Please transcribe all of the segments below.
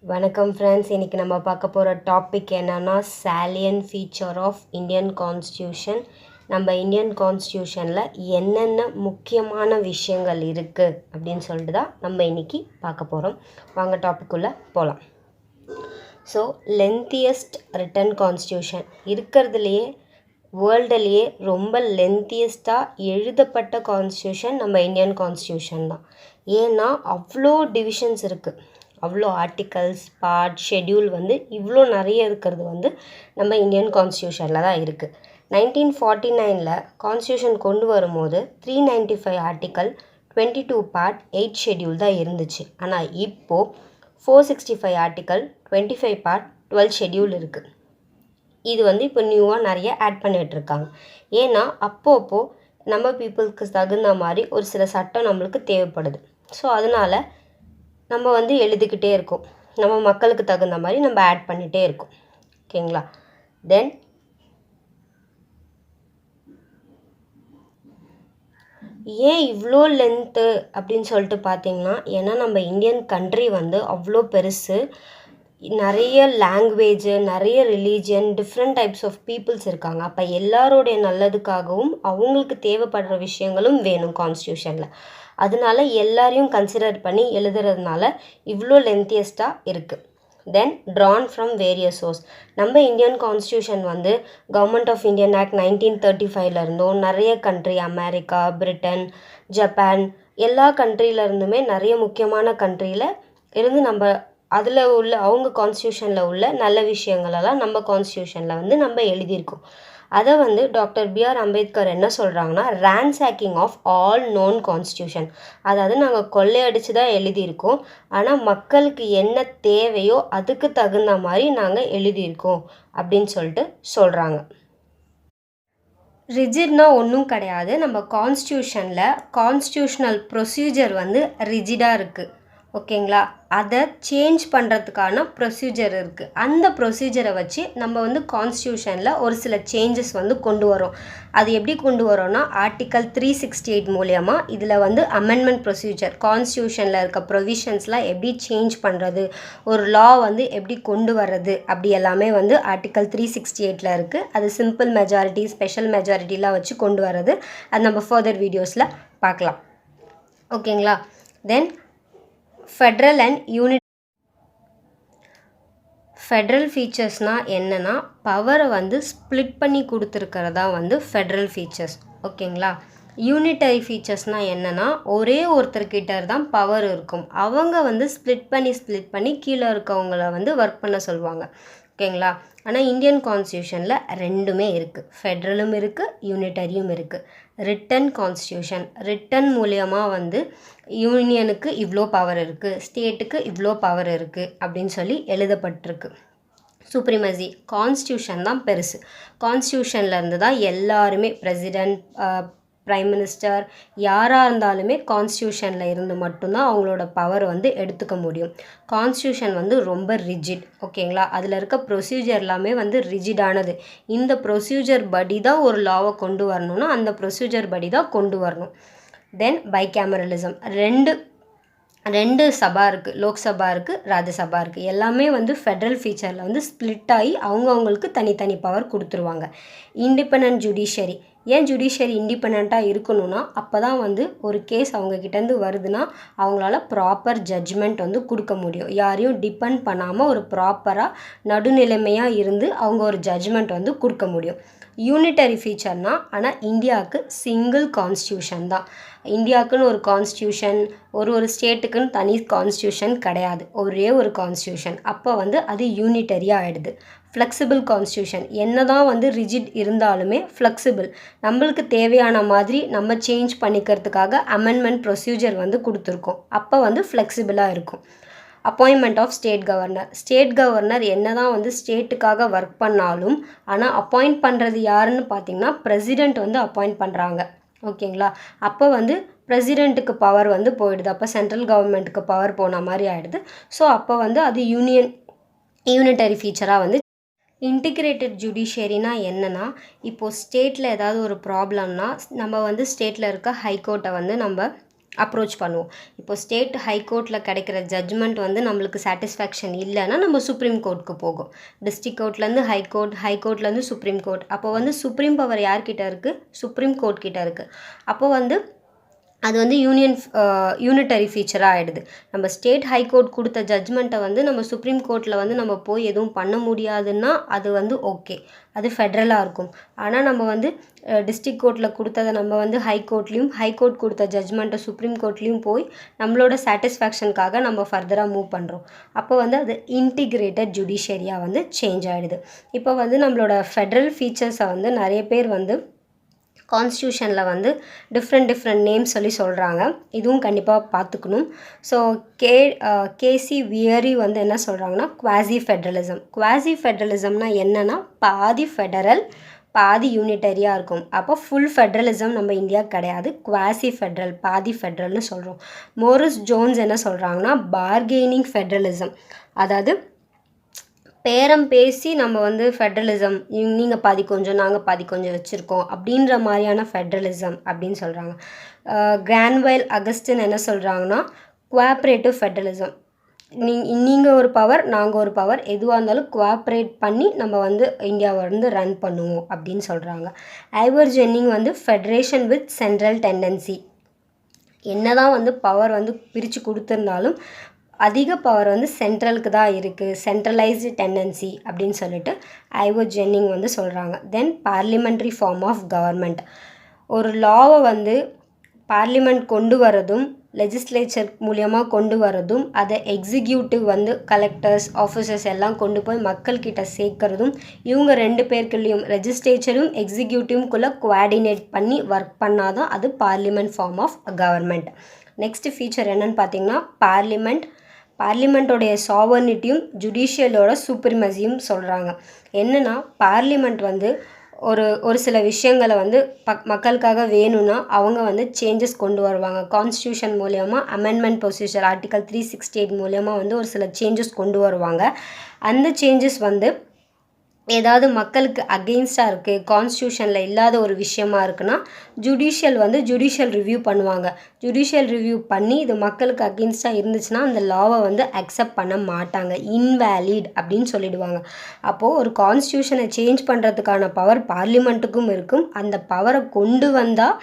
வணக்கம் ஃப்ரெண்ட்ஸ். இன்றைக்கி நம்ம பார்க்க போகிற டாபிக் என்னென்னா சாலியன் ஃபீச்சர் ஆஃப் இந்தியன் கான்ஸ்டியூஷன். நம்ம இந்தியன் கான்ஸ்டியூஷனில் என்னென்ன முக்கியமான விஷயங்கள் இருக்குது அப்படின்னு சொல்லிட்டு தான் நம்ம இன்றைக்கி பார்க்க போகிறோம். வாங்க டாபிக்குள்ளே போகலாம். ஸோ லென்த்தியஸ்ட் ரிட்டன் கான்ஸ்டியூஷன் இருக்கிறதுலையே வேர்ல்டுலேயே ரொம்ப லென்த்தியஸ்ட்டாக எழுதப்பட்ட கான்ஸ்டியூஷன் நம்ம இந்தியன் கான்ஸ்டியூஷன் தான். ஏன்னா அவ்வளோ டிவிஷன்ஸ் இருக்குது, அவ்வளோ ஆர்டிகல்ஸ், பார்ட், ஷெட்யூல் இவ்வளோ நிறைய இருக்கிறது நம்ம இந்தியன் கான்ஸ்டியூஷனில் தான் இருக்குது. 1949 கான்ஸ்டியூஷன் கொண்டு வரும்போது 395 ஆர்டிக்கல், 22 பார்ட், 8 ஷெட்யூல் தான் இருந்துச்சு. ஆனால் இப்போது 465 ஆர்டிக்கல், 25 பார்ட், 12 ஷெட்யூல் இருக்குது. இது இப்போ நியூவாக நிறைய ஆட் பண்ணிகிட்ருக்காங்க. ஏன்னா அப்போது நம்ம பீப்புளுக்கு தகுந்த மாதிரி ஒரு சில சட்டம் நம்மளுக்கு தேவைப்படுது. ஸோ அதனால் நம்ம எழுதிக்கிட்டே இருக்கோம், நம்ம மக்களுக்கு தகுந்த மாதிரி நம்ம ஆட் பண்ணிகிட்டே இருக்கோம். ஓகேங்களா? தென் ஏன் இவ்வளோ லென்த்து அப்படின்னு சொல்லிட்டு பார்த்தீங்கன்னா, ஏன்னா நம்ம இந்தியன் கண்ட்ரி அவ்வளோ பெருசு, நிறைய லாங்குவேஜு, நிறைய religion, different types of peoples இருக்காங்க. அப்போ எல்லாரோடைய நல்லதுக்காகவும் அவங்களுக்கு தேவைப்படுற விஷயங்களும் வேணும் கான்ஸ்டியூஷனில். அதனால எல்லாரையும் கன்சிடர் பண்ணி எழுதுறதுனால இவ்வளோ லென்த்தியஸ்ட்டாக இருக்குது. Then drawn from various source. நம்ம Indian constitution government of Indian act 1935 இருந்தும் நிறைய கண்ட்ரி, அமெரிக்கா, பிரிட்டன், ஜப்பான், எல்லா கண்ட்ரியிலருந்துமே நிறைய முக்கியமான கண்ட்ரியில் இருந்து நம்ம அதில் உள்ள அவங்க கான்ஸ்டியூஷனில் உள்ள நல்ல விஷயங்களெல்லாம் நம்ம கான்ஸ்டியூஷனில் நம்ம எழுதியிருக்கோம். அதை டாக்டர் பிஆர் அம்பேத்கர் என்ன சொல்கிறாங்கன்னா, ரேன்சாக்கிங் ஆஃப் ஆல் நோன் கான்ஸ்டியூஷன். அதாவது நாங்கள் கொள்ளையடிச்சு தான் எழுதியிருக்கோம், ஆனால் மக்களுக்கு என்ன தேவையோ அதுக்கு தகுந்த மாதிரி நாங்கள் எழுதியிருக்கோம் அப்படின்னு சொல்லிட்டு சொல்கிறாங்க. ரிஜிட்னா ஒன்றும் கிடையாது. நம்ம கான்ஸ்டியூஷனில் கான்ஸ்டியூஷனல் ப்ரொசீஜர் ரிஜிடாக இருக்குது. ஓகேங்களா? அதை சேஞ்ச் பண்ணுறதுக்கான ப்ரொசீஜர் இருக்குது. அந்த ப்ரொசீஜரை வச்சு நம்ம கான்ஸ்டியூஷனில் ஒரு சில சேஞ்சஸ் கொண்டு வரோம். அது எப்படி கொண்டு வரோன்னா, ஆர்டிக்கல் 368 மூலயமா இதில் அமெண்ட்மெண்ட் ப்ரொசீஜர், கான்ஸ்டியூஷனில் இருக்க ப்ரொவிஷன்ஸ்லாம் எப்படி சேஞ்ச் பண்ணுறது, ஒரு லா எப்படி கொண்டு வர்றது, அப்படி எல்லாமே ஆர்டிக்கல் 368 இருக்குது. அது சிம்பிள் மெஜாரிட்டி, ஸ்பெஷல் மெஜாரிட்டிலாம் வச்சு கொண்டு வர்றது. அது நம்ம ஃபர்தர் வீடியோஸில் பார்க்கலாம். ஓகேங்களா? தென் ஃபெட்ரல் அண்ட் யூனிட். ஃபெட்ரல் ஃபீச்சர்ஸ்னால் என்னென்னா, பவரை ஸ்ப்ளிட் பண்ணி கொடுத்துருக்கிறதா ஃபெட்ரல் ஃபீச்சர்ஸ். ஓகேங்களா? யூனிட்டரி ஃபீச்சர்ஸ்னால் என்னென்னா, ஒரே ஒருத்தர்கிட்ட தான் பவர் இருக்கும், அவங்க ஸ்ப்ளிட் பண்ணி கீழே இருக்கவங்கள ஒர்க் பண்ண சொல்லுவாங்க. ஓகேங்களா? ஆனால் இந்தியன் கான்ஸ்டியூஷனில் ரெண்டுமே இருக்குது, ஃபெட்ரலும் இருக்குது, யூனிட்டரியும் இருக்குது. ரிட்டன் கான்ஸ்டியூஷன், ரிட்டன் மூலியமாக யூனியனுக்கு இவ்வளோ பவர் இருக்குது, ஸ்டேட்டுக்கு இவ்வளோ பவர் இருக்குது அப்படின்னு சொல்லி எழுதப்பட்டிருக்கு. சுப்ரீமசி, கான்ஸ்டியூஷன் தான் பெருசு. கான்ஸ்டியூஷன்லேருந்து தான் எல்லாருமே, பிரசிடெண்ட், ப்ரைம் மினிஸ்டர், யாராக இருந்தாலுமே கான்ஸ்டியூஷனில் இருந்து மட்டும்தான் அவங்களோட பவர் எடுத்துக்க முடியும். கான்ஸ்டியூஷன் ரொம்ப ரிஜிட். ஓகேங்களா? அதில் இருக்க ப்ரொசீஜர் எல்லாமே ரிஜிடானது. இந்த ப்ரொசீஜர் படி தான் ஒரு லாவை கொண்டு வரணும்னா அந்த ப்ரொசீஜர் படி தான் கொண்டு வரணும். தென் பைகேமரலிசம், ரெண்டு சபா இருக்குது, லோக்சபா இருக்குது, ராஜ்யசபா இருக்குது. எல்லாமே ஃபெட்ரல் ஃபீச்சரில் ஸ்ப்ளிட் ஆகி அவங்கவுங்களுக்கு தனித்தனி பவர் கொடுத்துருவாங்க. Independent judiciary. ஏன் ஜுடிஷியரி இண்டிபெண்ட்டாக இருக்கணும்னா, அப்போ தான் ஒரு கேஸ் அவங்கக்கிட்டேருந்து வருதுன்னா அவங்களால ப்ராப்பர் ஜட்ஜ்மெண்ட் கொடுக்க முடியும். யாரையும் டிபெண்ட் பண்ணாமல் ஒரு ப்ராப்பராக நடுநிலைமையாக இருந்து அவங்க ஒரு ஜட்ஜ்மெண்ட் கொடுக்க முடியும். யூனிட்டரி ஃபீச்சர்னால், ஆனால் இந்தியாவுக்கு சிங்கிள் கான்ஸ்டியூஷன் தான். இந்தியாவுக்குன்னு ஒரு கான்ஸ்டியூஷன், ஒரு ஸ்டேட்டுக்குன்னு தனி கான்ஸ்டியூஷன் கிடையாது, ஒரே ஒரு கான்ஸ்டியூஷன். அப்போ அது யூனிட்டரியாக ஆகிடுது. ஃப்ளெக்சிபிள் கான்ஸ்டியூஷன், என்ன தான் ரிஜிட் இருந்தாலுமே ஃப்ளெக்சிபிள், நம்மளுக்கு தேவையான மாதிரி நம்ம சேஞ்ச் பண்ணிக்கிறதுக்காக அமெண்ட்மெண்ட் ப்ரொசீஜர் கொடுத்துருக்கோம். அப்போ ஃப்ளெக்சிபிளாக இருக்கும். Appointment of state governor. State governor என்ன தான் ஸ்டேட்டுக்காக ஒர்க் பண்ணாலும், ஆனால் அப்பாயிண்ட் பண்ணுறது யாருன்னு பார்த்தீங்கன்னா பிரசிடெண்ட் அப்பாயிண்ட் பண்ணுறாங்க. ஓகேங்களா? அப்போ பிரசிடெண்ட்டுக்கு பவர் போயிடுது. அப்போ சென்ட்ரல் கவர்மெண்ட்டுக்கு பவர் போன மாதிரி ஆகிடுது. ஸோ அப்போ அது யூனிட்டரி ஃபீச்சராக இன்டிகிரேட்டட் ஜுடிஷியரினா என்னென்னா, இப்போது ஸ்டேட்டில் ஏதாவது ஒரு ப்ராப்ளம்னா நம்ம ஸ்டேட்டில் இருக்க ஹைகோர்ட்டை நம்ம அப்ரோச் பண்ணுவோம். இப்போ ஸ்டேட் ஹைகோர்ட்டில் கிடைக்கிற ஜட்ஜ்மெண்ட் வந்து நம்மளுக்கு சாட்டிஸ்ஃபேக்ஷன் இல்லைன்னா நம்ம சுப்ரீம் கோர்ட்டுக்கு போகும். டிஸ்ட்ரிக்ட் கோர்ட்லேருந்து ஹைகோர்ட், ஹைகோர்ட்லேருந்து சுப்ரீம் கோர்ட். அப்போ வந்து சுப்ரீம் பவர் யார்கிட்ட இருக்குது? சுப்ரீம் கோர்ட் கிட்ட இருக்குது. அப்போ வந்து அது வந்து யூனிட்டரி ஃபீச்சராக ஆகிடுது. நம்ம ஸ்டேட் ஹைகோர்ட் கொடுத்த ஜட்ஜ்மெண்ட்டை வந்து நம்ம சுப்ரீம் கோர்ட்டில் வந்து நம்ம போய் எதுவும் பண்ண முடியாதுன்னா அது வந்து ஓகே, அது ஃபெட்ரலாக இருக்கும். ஆனால் நம்ம வந்து டிஸ்ட்ரிக்ட் கோர்ட்டில் கொடுத்ததை நம்ம வந்து ஹைகோர்ட்லேயும், ஹைகோர்ட் கொடுத்த ஜட்ஜ்மெண்ட்டை சுப்ரீம் கோர்ட்லேயும் போய் நம்மளோட சாட்டிஸ்ஃபேக்ஷனுக்காக நம்ம ஃபர்தராக மூவ் பண்ணுறோம். அப்போ வந்து அது இன்டிகிரேட்டட் ஜுடிஷியரியாக வந்து சேஞ்ச் ஆகிடுது. இப்போ வந்து நம்மளோட ஃபெட்ரல் ஃபீச்சர்ஸை வந்து நிறைய பேர் வந்து கான்ஸ்டியூஷனில் வந்து டிஃப்ரெண்ட் நேம் சொல்கிறாங்க. இதுவும் கண்டிப்பாக பார்த்துக்கணும். ஸோ கேசி வியரி வந்து என்ன சொல்கிறாங்கன்னா குவாசி ஃபெட்ரலிசம். குவாசி ஃபெட்ரலிசம்னால் என்னென்னா பாதி ஃபெடரல் பாதி யூனிட்டரியாக இருக்கும். அப்போ ஃபுல் ஃபெட்ரலிசம் நம்ம இந்தியா கிடையாது, குவாசி ஃபெட்ரல், பாதி ஃபெட்ரல்னு சொல்கிறோம். மோரிஸ் ஜோன்ஸ் என்ன சொல்கிறாங்கன்னா பார்கெய்னிங் ஃபெட்ரலிசம், அதாவது பேரம் பேசி நம்ம வந்து ஃபெட்ரலிசம், நீங்கள் பாதி கொஞ்சம் நாங்கள் பாதி கொஞ்சம் வச்சுருக்கோம் அப்படின்ற மாதிரியான ஃபெட்ரலிசம் அப்படின்னு சொல்கிறாங்க. கிரான்வைல் அகஸ்டின் என்ன சொல்கிறாங்கன்னா கோஆப்ரேட்டிவ் ஃபெட்ரலிசம், நீங்கள் ஒரு பவர் நாங்கள் ஒரு பவர், எதுவாக இருந்தாலும் கோஆப்ரேட் பண்ணி நம்ம வந்து இந்தியாவை வந்து ரன் பண்ணுவோம் அப்படின்னு சொல்கிறாங்க. ஐவர் ஜென்னிங் வந்து ஃபெடரேஷன் வித் சென்ட்ரல் டெண்டன்சி, என்ன தான் வந்து பவர் வந்து பிரித்து கொடுத்துருந்தாலும் அதிக பவர் வந்து சென்ட்ரலுக்கு தான் இருக்குது, சென்ட்ரலைஸ்டு டெண்டன்சி அப்படின்னு சொல்லிட்டு ஐவர் ஜென்னிங் வந்து சொல்கிறாங்க. தென் பார்லிமெண்ட்ரி ஃபார்ம் ஆஃப் கவர்மெண்ட், ஒரு லாவை வந்து பார்லிமெண்ட் கொண்டு வரதும் லெஜிஸ்லேச்சர் மூலியமாக கொண்டு வரதும் அதை எக்ஸிக்யூட்டிவ் வந்து கலெக்டர்ஸ் ஆஃபீஸர்ஸ் எல்லாம் கொண்டு போய் மக்கள்கிட்ட சேர்க்கறதும் இவங்க ரெண்டு பேருக்குள்ளேயும் லெஜிஸ்லேச்சரும் எக்ஸிக்யூட்டிவ்குள்ளே கோஆர்டினேட் பண்ணி ஒர்க் பண்ணால் தான் அது parliament form of government. Next feature என்னன்னு பார்த்தீங்கன்னா பார்லிமெண்ட்டோடைய சாவர்னிட்டியும் ஜுடிஷியலோட சூப்ரிமசியும் சொல்கிறாங்க. என்னென்னா பார்லிமெண்ட் வந்து ஒரு சில விஷயங்களை வந்து மக்களுக்காக வேணும்னா அவங்க வந்து சேஞ்சஸ் கொண்டு வருவாங்க. கான்ஸ்டியூஷன் மூலயமா அமெண்ட்மெண்ட் ப்ரொசீஜர் ஆர்டிகல் 368 மூலயமா வந்து ஒரு சில சேஞ்சஸ் கொண்டு வருவாங்க. அந்த சேஞ்சஸ் வந்து ஏதாவது மக்களுக்கு அகெயின்ஸ்டாக இருக்குது, கான்ஸ்டியூஷனில் இல்லாத ஒரு விஷயமா இருக்குன்னா ஜுடிஷியல் ரிவ்யூ பண்ணுவாங்க. ஜுடிஷியல் ரிவ்யூ பண்ணி இது மக்களுக்கு அகெயின்ஸ்டாக இருந்துச்சுன்னா அந்த லாவை வந்து அக்செப்ட் பண்ண மாட்டாங்க, இன்வேலிட் அப்படின்னு சொல்லிடுவாங்க. அப்போது ஒரு கான்ஸ்டியூஷனை சேஞ்ச் பண்ணுறதுக்கான பவர் பார்லிமெண்ட்டுக்கும் இருக்கும். அந்த பவரை கொண்டு வந்தால்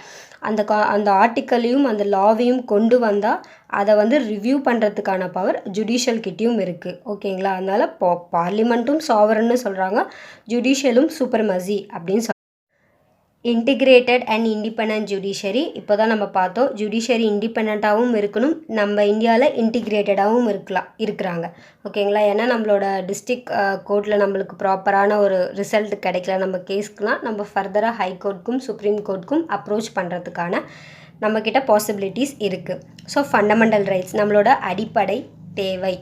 அந்த ஆர்டிக்கலையும் அந்த லாவையும் கொண்டு வந்தால் அதை வந்து ரிவ்யூ பண்ணுறதுக்கான பவர் ஜுடிஷியல் கிட்டேயும் இருக்குது. ஓகேங்களா? அதனால் பார்லிமெண்ட்டும் சாவரன்னு சொல்கிறாங்க, ஜுடிஷியலும் சூப்பர்மசி அப்படின்னு இன்டிகிரேட்டட் அண்ட் இண்டிபெண்டன்ட் ஜுடிஷியரி. இப்போ தான் நம்ம பார்த்தோம், ஜுடிஷியரி இண்டிபெண்ட்டாகவும் இருக்கணும், நம்ம இந்தியாவில் இன்டிகிரேட்டடாகவும் இருக்கிறாங்க. ஓகேங்களா? ஏன்னா நம்மளோட டிஸ்ட்ரிக்ட் கோர்ட்டில் நம்மளுக்கு ப்ராப்பரான ஒரு ரிசல்ட் கிடைக்கல நம்ம கேஸ்க்குலாம், நம்ம ஃபர்தராக ஹைகோர்ட்டுக்கும் சுப்ரீம் கோர்ட்டுக்கும் அப்ரோச் பண்ணுறதுக்கான நம்மக்கிட்ட பாசிபிலிட்டிஸ் இருக்குது. ஸோ ஃபண்டமெண்டல் ரைட்ஸ் நம்மளோட அடிப்படை தேவை.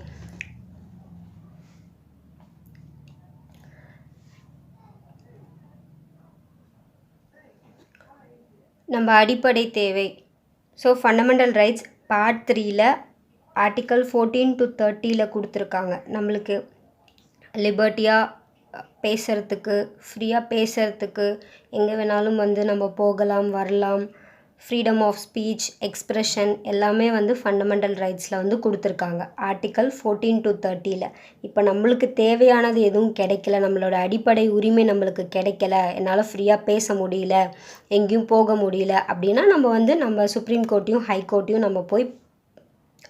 நம்ம அடிப்படை தேவை. ஸோ ஃபண்டமெண்டல் ரைட்ஸ் பார்ட் 3ல் ஆர்டிக்கல் 14 to 30 கொடுத்துருக்காங்க. நம்மளுக்கு லிபர்ட்டியாக பேசுகிறதுக்கு, ஃப்ரீயாக பேசுகிறதுக்கு, எங்கே வேணாலும் வந்து நம்ம போகலாம் வரலாம், ஃப்ரீடம் ஆஃப் ஸ்பீச், எக்ஸ்ப்ரெஷன் எல்லாமே வந்து ஃபண்டமெண்டல் ரைட்ஸில் வந்து கொடுத்துருக்காங்க ஆர்டிக்கல் 14 to 30. இப்போ நம்மளுக்கு தேவையானது எதுவும் கிடைக்கல, நம்மளோட அடிப்படை உரிமை நம்மளுக்கு கிடைக்கல, என்னால் ஃப்ரீயாக பேச முடியல, எங்கேயும் போக முடியல அப்படின்னா நம்ம சுப்ரீம் கோர்ட்டையும் ஹை கோர்ட்டையும் நம்ம போய்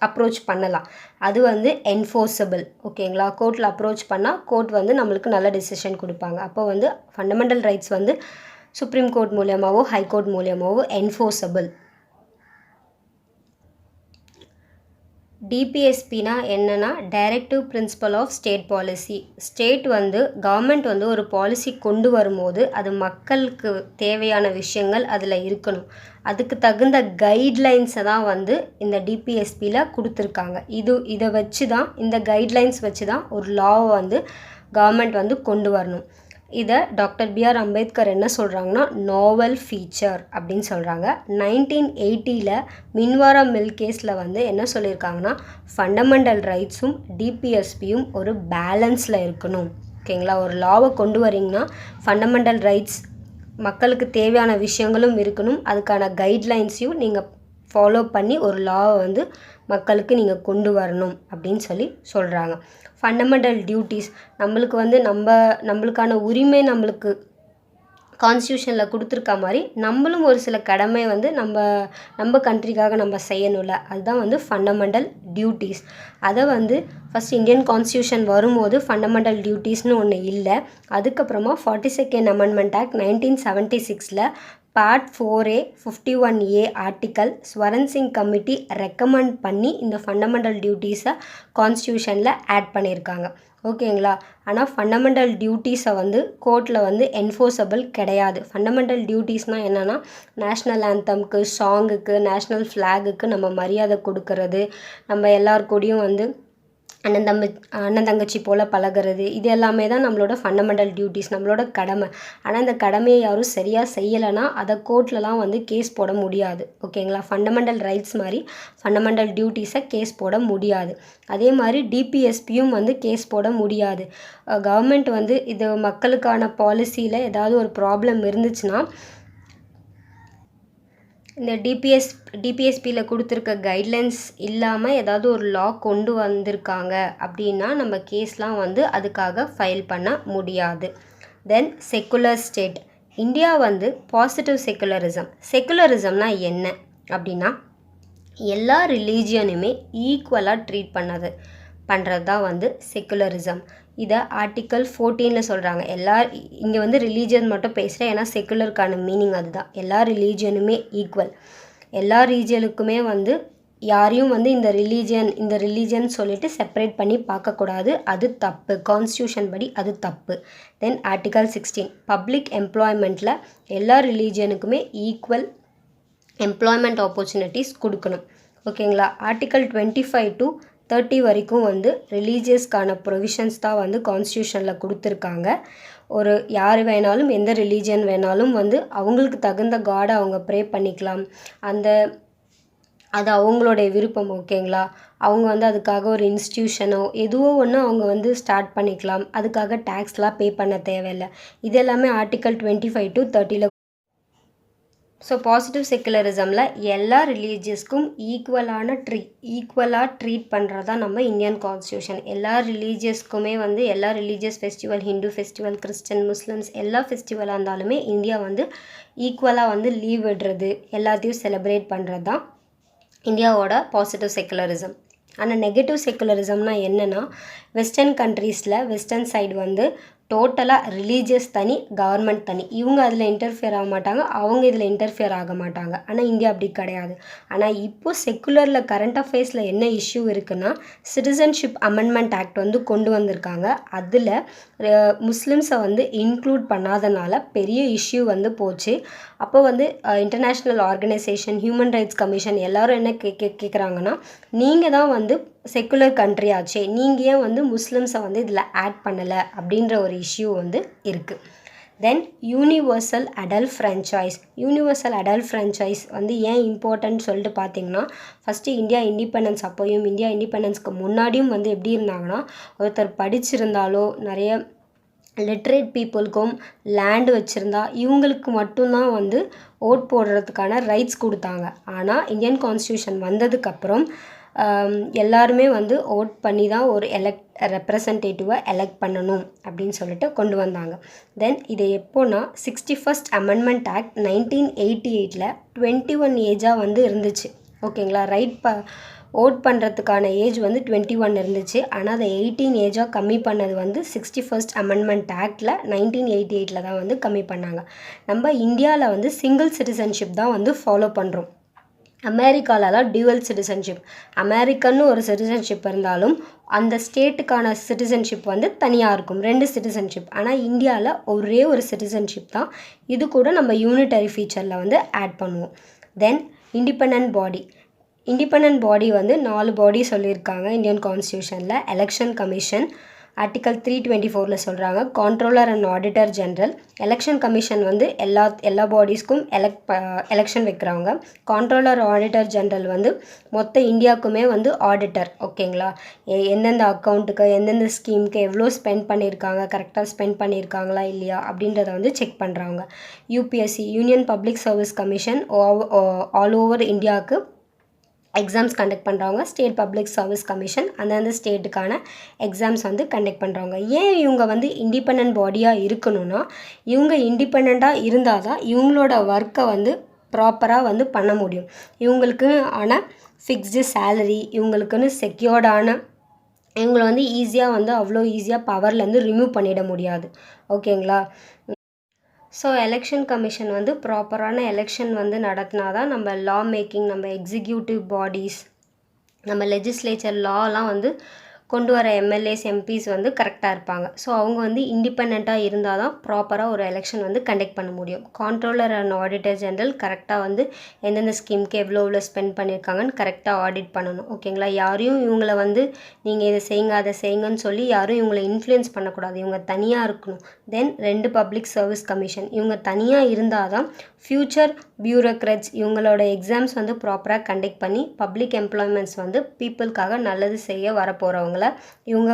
அப்ரோச் பண்ணலாம். அது வந்து என்ஃபோர்ஸபிள். ஓகேங்களா? கோர்ட்டில் அப்ரோச் பண்ணால் கோர்ட் வந்து நம்மளுக்கு நல்ல டிசிஷன் கொடுப்பாங்க. அப்போ வந்து ஃபண்டமெண்டல் ரைட்ஸ் வந்து சுப்ரீம் கோர்ட் மூலியமாகவோ ஹைகோர்ட் மூலியமாகவோ என்ஃபோர்ஸபிள். டிபிஎஸ்பினா என்னென்னா directive principle of state policy. State வந்து கவர்மெண்ட் வந்து ஒரு பாலிசி கொண்டு வரும்போது அது மக்களுக்கு தேவையான விஷயங்கள் அதில் இருக்கணும். அதுக்கு தகுந்த கைட்லைன்ஸை தான் வந்து இந்த டிபிஎஸ்பியில் கொடுத்துருக்காங்க. இதை வச்சு தான், இந்த கைட்லைன்ஸ் வச்சு தான் ஒரு லாவை வந்து கவர்மெண்ட் வந்து கொண்டு வரணும். இதை டாக்டர் பிஆர் அம்பேத்கர் என்ன சொல்கிறாங்கன்னா நோவல் ஃபீச்சர் அப்படின்னு சொல்கிறாங்க. 1980 மின்வாரா மில் கேஸில் வந்து என்ன சொல்லியிருக்காங்கன்னா ஃபண்டமெண்டல் ரைட்ஸும் டிபிஎஸ்பியும் ஒரு பேலன்ஸில் இருக்கணும். ஓகேங்களா? ஒரு லாவை கொண்டு வரீங்கன்னா ஃபண்டமெண்டல் ரைட்ஸ் மக்களுக்கு தேவையான விஷயங்களும் இருக்கணும், அதுக்கான கைட்லைன்ஸையும் நீங்கள் ஃபாலோ பண்ணி ஒரு லாவை வந்து மக்களுக்கு நீங்கள் கொண்டு வரணும் அப்படின்னு சொல்லி சொல்கிறாங்க. ஃபண்டமெண்டல் டியூட்டிஸ், நம்மளுக்கு வந்து நம்மளுக்கான உரிமை நம்மளுக்கு கான்ஸ்டியூஷனில் கொடுத்துருக்க மாதிரி நம்மளும் ஒரு சில கடமை வந்து நம்ம கண்ட்ரிக்காக நம்ம செய்யணும்ல, அதுதான் வந்து ஃபண்டமெண்டல் டியூட்டிஸ். அதை வந்து ஃபஸ்ட் இந்தியன் கான்ஸ்டியூஷன் வரும்போது ஃபண்டமெண்டல் டியூட்டிஸ்னு ஒன்று இல்லை. அதுக்கப்புறமா 42nd amendment act 1976 part 4A 51A article Swaran Singh committee recommend பண்ணி இந்த ஃபண்டமெண்டல் டியூட்டிஸை கான்ஸ்டியூஷனில் ஆட் பண்ணியிருக்காங்க. ஓகேங்களா. ஆனால் ஃபண்டமெண்டல் டியூட்டிஸை வந்து கோர்ட்டில் வந்து என்ஃபோர்ஸபிள் கிடையாது. ஃபண்டமெண்டல் டியூட்டிஸ்னால் என்னென்னா, நேஷ்னல் ஆந்தம்க்கு, சாங்குக்கு, நேஷ்னல் ஃப்ளாகுக்கு நம்ம மரியாதை கொடுக்கறது, நம்ம எல்லார் கூடயும் வந்து அண்ணன் தங்கச்சி போல் பழகிறது, இது எல்லாமே தான் நம்மளோட ஃபண்டமெண்டல் டியூட்டிஸ், நம்மளோட கடமை. ஆனால் இந்த கடமையை யாரும் சரியாக செய்யலைன்னா அதை கோர்ட்லலாம் வந்து கேஸ் போட முடியாது. ஓகேங்களா. ஃபண்டமெண்டல் ரைட்ஸ் மாதிரி ஃபண்டமெண்டல் டியூட்டிஸை கேஸ் போட முடியாது. அதே மாதிரி டிபிஎஸ்பியும் வந்து கேஸ் போட முடியாது. கவர்மெண்ட் வந்து இது மக்களுக்கான பாலிசியில் ஏதாவது ஒரு ப்ராப்ளம் இருந்துச்சுன்னா இந்த டிபிஎஸ்பியில் கொடுத்துருக்க கைட்லைன்ஸ் இல்லாமல் ஏதாவது ஒரு லா கொண்டு வந்திருக்காங்க அப்படின்னா நம்ம கேஸ்லாம் வந்து அதுக்காக ஃபைல் பண்ண முடியாது. தென் செக்குலர் ஸ்டேட். இந்தியா வந்து பாசிட்டிவ் செக்குலரிசம்னா என்ன அப்படின்னா, எல்லா ரிலீஜியனுமே ஈக்குவலாக ட்ரீட் பண்ணுறது தான் வந்து செக்குலரிசம். இதை ஆர்டிக்கல் 14 சொல்கிறாங்க. இங்கே வந்து ரிலீஜியன் மட்டும் பேசுகிறேன், ஏன்னா செக்குலருக்கான மீனிங் அதுதான். எல்லா ரிலீஜியனுமே ஈக்குவல். எல்லா ரீஜியனுக்குமே வந்து யாரையும் வந்து இந்த ரிலீஜியன் சொல்லிட்டு செப்பரேட் பண்ணி பார்க்கக்கூடாது, அது தப்பு. கான்ஸ்டியூஷன் படி அது தப்பு. தென் ஆர்டிக்கல் 16 பப்ளிக் எம்ப்ளாய்மெண்ட்டில் எல்லா ரிலீஜியனுக்குமே ஈக்குவல் எம்ப்ளாய்மெண்ட் ஆப்பர்ச்சுனிட்டிஸ் கொடுக்கணும். ஓகேங்களா. ஆர்டிக்கல் 25 to 30 வரைக்கும் வந்து ரிலீஜியஸ்க்கான ப்ரொவிஷன்ஸ் தான் வந்து கான்ஸ்டியூஷனில் கொடுத்துருக்காங்க. யார் வேணாலும் எந்த ரிலீஜியன் வேணாலும் வந்து அவங்களுக்கு தகுந்த காடை அவங்க ப்ரே பண்ணிக்கலாம். அது அவங்களுடைய விருப்பம். ஓகேங்களா. அவங்க வந்து அதுக்காக ஒரு இன்ஸ்டியூஷனோ எதுவோ ஒன்று அவங்க வந்து ஸ்டார்ட் பண்ணிக்கலாம். அதுக்காக டேக்ஸ்லாம் பே பண்ண தேவையில்லை. இது எல்லாமே ஆர்டிக்கல் 25 to 30 ஸோ பாசிட்டிவ் செக்குலரிசமில் எல்லா ரிலீஜியஸ்க்கும் ஈக்குவலாக ட்ரீட் பண்ணுறது தான் நம்ம இந்தியன் கான்ஸ்டியூஷன். எல்லா ரிலீஜியஸ்க்குமே வந்து எல்லா religious festival, Hindu festival, Christian, Muslims எல்லா ஃபெஸ்டிவலாக இருந்தாலுமே இந்தியா வந்து ஈக்குவலாக வந்து லீவ் விடுறது, எல்லாத்தையும் செலிப்ரேட் பண்ணுறது தான் இந்தியாவோட பாசிட்டிவ் செக்குலரிசம். ஆனால் நெகட்டிவ் செக்குலரிசம்னால் என்னென்னா, வெஸ்டர்ன் கண்ட்ரீஸில் வெஸ்டர்ன் சைடு வந்து டோட்டலாக ரிலீஜியஸ் தனி, கவர்மெண்ட் தனி. இவங்க அதில் இன்டர்ஃபியர் ஆக மாட்டாங்க, அவங்க இதில் இன்டர்ஃபியர் ஆக மாட்டாங்க. ஆனால் இந்தியா அப்படி கிடையாது. ஆனால் இப்போது செக்குலரில் கரண்ட் அஃபேர்ஸில் என்ன இஷ்யூ இருக்குன்னா, சிட்டிசன்ஷிப் அமெண்ட்மெண்ட் ஆக்ட் வந்து கொண்டு வந்திருக்காங்க. அதில் முஸ்லிம்ஸை வந்து இன்க்ளூட் பண்ணாதனால பெரிய இஷ்யூ வந்து போச்சு. அப்போ வந்து international organisation, human rights commission எல்லோரும் என்ன கேட்குறாங்கன்னா, நீங்கள் தான் வந்து செக்குலர் கண்ட்ரி ஆச்சே, நீங்கள் ஏன் வந்து முஸ்லிம்ஸை வந்து இதில் ஆட் பண்ணலை அப்படின்ற ஒரு இஷ்யூ வந்து இருக்குது. தென் யூனிவர்சல் அடல்ட் ஃப்ரான்ச்சைஸ் வந்து ஏன் இம்பார்ட்டன்ட் சொல்லிட்டு பார்த்தீங்கன்னா, ஃபஸ்ட்டு இந்தியா இண்டிபெண்டன்ஸ் அப்போயும் இந்தியா இண்டிபெண்டன்ஸ்க்கு முன்னாடியும் வந்து எப்படி இருந்தாங்கன்னா, ஒருத்தர் படிச்சிருந்தாலோ நிறைய லிட்ரேட் பீப்புளுக்கும் லேண்டு வச்சுருந்தா இவங்களுக்கு மட்டும்தான் வந்து ஓட் போடுறதுக்கான ரைட்ஸ் கொடுத்தாங்க. ஆனால் இந்தியன் கான்ஸ்டியூஷன் வந்ததுக்கப்புறம் எல்லாருமே வந்து ஓட் பண்ணி தான் ஒரு ரெப்ரசன்டேட்டிவை எலெக்ட் பண்ணணும் அப்படின்னு சொல்லிட்டு கொண்டு வந்தாங்க. தென் இது எப்போனா 61st அமெண்ட்மெண்ட் ஆக்ட் 1988 21 ஏஜாக வந்து இருந்துச்சு. ஓகேங்களா. ஓட் பண்ணுறதுக்கான ஏஜ் வந்து 21 இருந்துச்சு. ஆனால் அதை 18 ஏஜாக கம்மி பண்ணது வந்து 61st அமெண்ட்மெண்ட் ஆக்டில் 1988 தான் வந்து கம்மி பண்ணாங்க. நம்ம இந்தியாவில் வந்து சிங்கிள் சிட்டிசன்ஷிப் தான் வந்து ஃபாலோ பண்ணுறோம். அமெரிக்காலலாம் டியூவல் சிட்டிசன்ஷிப், அமெரிக்கன்னு ஒரு சிட்டிசன்ஷிப் இருந்தாலும் அந்த ஸ்டேட்டுக்கான சிட்டிசன்ஷிப் வந்து தனியாக இருக்கும், 2 சிட்டிசன்ஷிப். ஆனால் இந்தியாவில் ஒரே ஒரு சிட்டிசன்ஷிப் தான். இது கூட நம்ம யூனிட்டரி ஃபீச்சரில் வந்து ஆட் பண்ணுவோம். தென் இண்டிபெண்டன்ட் பாடி வந்து 4 பாடி சொல்லியிருக்காங்க இந்தியன் கான்ஸ்டியூஷனில். எலெக்ஷன் கமிஷன் ஆர்டிக்கல் 324 சொல்கிறாங்க. Controller and auditor general. Election commission வந்து எல்லா பாடிஸ்க்கும் எலெக்ஷன் வைக்கிறாங்க. கான்ட்ரோலர் ஆடிட்டர் ஜென்ரல் வந்து மொத்த இந்தியாவுக்குமே வந்து ஆடிட்டர். ஓகேங்களா. எந்தெந்த அக்கௌண்ட்டுக்கு எந்தெந்த ஸ்கீமுக்கு எவ்வளோ ஸ்பெண்ட் பண்ணியிருக்காங்க, கரெக்டாக ஸ்பெண்ட் பண்ணியிருக்காங்களா இல்லையா அப்படின்றத வந்து செக் பண்ணுறாங்க. UPSC union public service commission all over இந்தியாவுக்கு எக்ஸாம்ஸ் கண்டக்ட் பண்ணுறவங்க ஸ்டேட் பப்ளிக் சர்வீஸ் கமிஷன் அந்தந்த ஸ்டேட்டுக்கான எக்ஸாம்ஸ் வந்து கண்டக்ட் பண்ணுறவங்க. ஏன் இவங்க வந்து இண்டிபெண்ட் பாடியாக இருக்கணும்னா, இவங்க இண்டிபெண்ட்டாக இருந்தால் தான் இவங்களோட ஒர்க்கை வந்து ப்ராப்பராக வந்து பண்ண முடியும். இவங்களுக்கு ஆனால் ஃபிக்ஸ்டு சேலரி, இவங்களுக்குன்னு செக்யூர்டான, இவங்களை வந்து ஈஸியாக வந்து அவ்வளோ ஈஸியாக பவர்லேருந்து ரிமூவ் பண்ணிட முடியாது. ஓகேங்களா? ஸோ எலெக்ஷன் கமிஷன் வந்து ப்ராப்பரான எலெக்ஷன் வந்து நடத்தினா தான் நம்ம லா மேக்கிங், நம்ம எக்ஸிக்யூட்டிவ் பாடிஸ், நம்ம லெஜிஸ்லேச்சர் லாலாம் வந்து கொண்டு வர எம்எல்ஏஸ் எம்பிஸ் வந்து கரெக்டாக இருப்பாங்க. ஸோ அவங்க வந்து இண்டிபெண்ட்டாக இருந்தால் தான் ப்ராப்பராக ஒரு எலெக்ஷன் வந்து கண்டக்ட் பண்ண முடியும். கான்ட்ரோலர் அண்ட் ஆடிட்டர் ஜெனரல் கரெக்டாக வந்து எந்தெந்த ஸ்கீமுக்கு எவ்வளோ ஸ்பெண்ட் பண்ணியிருக்காங்கன்னு கரெக்டாக ஆடிட் பண்ணணும். ஓகேங்களா? யாரையும் இவங்களை வந்து நீங்கள் இதை செய்யுங்க அதை செய்யுங்கன்னு சொல்லி யாரும் இவங்களை இன்ஃப்ளூயன்ஸ் பண்ணக்கூடாது. இவங்க தனியாக இருக்கணும். தென் 2 பப்ளிக் சர்வீஸ் கமிஷன், இவங்க தனியாக இருந்தால் தான் ஃப்யூச்சர் பியூரோக்ராட்ஸ் இவங்களோட எக்ஸாம்ஸ் வந்து ப்ராப்பராக கண்டக்ட் பண்ணி பப்ளிக் எம்ப்ளாய்மெண்ட்ஸ் வந்து பீப்புளுக்காக நல்லது செய்ய வரப்போகிறவங்கள இவங்க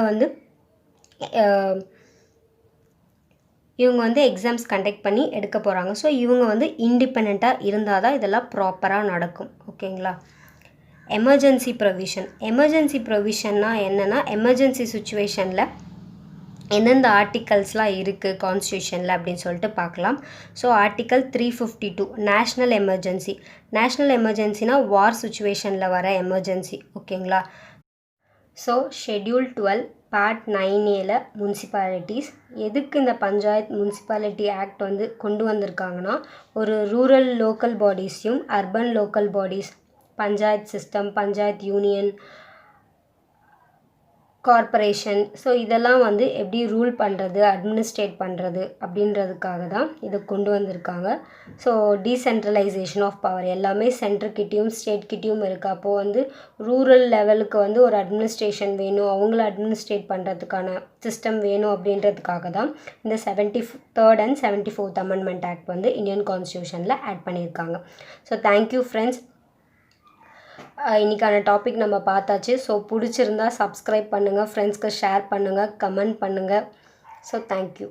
வந்து எக்ஸாம்ஸ் கண்டக்ட் பண்ணி எடுக்க போகிறாங்க. ஸோ இவங்க வந்து இண்டிபெண்ட்டாக இருந்தால் தான் இதெல்லாம் ப்ராப்பராக நடக்கும். ஓகேங்களா? எமர்ஜென்சி ப்ரொவிஷன்னா என்னென்னா, எமர்ஜென்சி சுச்சுவேஷனில் எந்தெந்த ஆர்டிகல்ஸ்லாம் இருக்குது கான்ஸ்டியூஷனில் அப்படின்னு சொல்லிட்டு பார்க்கலாம். ஸோ ஆர்டிக்கல் 352 நேஷ்னல் எமர்ஜென்சினா வார் சுச்சுவேஷனில் வர எமர்ஜென்சி. ஓகேங்களா? So schedule 12 part 9A municipalities. எதுக்கு இந்த பஞ்சாயத் முனிசிபாலிட்டி ஆக்ட் வந்து கொண்டு வந்திருக்காங்கன்னா, ஒரு ரூரல் லோக்கல் பாடிஸையும் urban local bodies, panchayat system, panchayat union, corporation, so இதெல்லாம் வந்து எப்படி ரூல் பண்ணுறது, அட்மினிஸ்ட்ரேட் பண்ணுறது அப்படின்றதுக்காக தான் இதை கொண்டு வந்திருக்காங்க. ஸோ டீசென்ட்ரலைசேஷன் ஆஃப் பவர் எல்லாமே சென்ட்ருக்கிட்டேயும் ஸ்டேட்கிட்டேயும் இருக்குது. அப்போது வந்து ரூரல் லெவலுக்கு வந்து ஒரு அட்மினிஸ்ட்ரேஷன் வேணும், அவங்கள அட்மினிஸ்ட்ரேட் பண்ணுறதுக்கான சிஸ்டம் வேணும் அப்படின்றதுக்காக தான் இந்த 73rd and 74th amendment act வந்து இந்தியன் கான்ஸ்டியூஷனில் ஆட் பண்ணியிருக்காங்க. So thank you friends. இன்றைக்கான டாபிக் நம்ம பார்த்தாச்சு. ஸோ பிடிச்சிருந்தா சப்ஸ்கிரைப் பண்ணுங்கள், ஃப்ரெண்ட்ஸ்க்கு ஷேர் பண்ணுங்கள், கமெண்ட் பண்ணுங்கள். So thank you.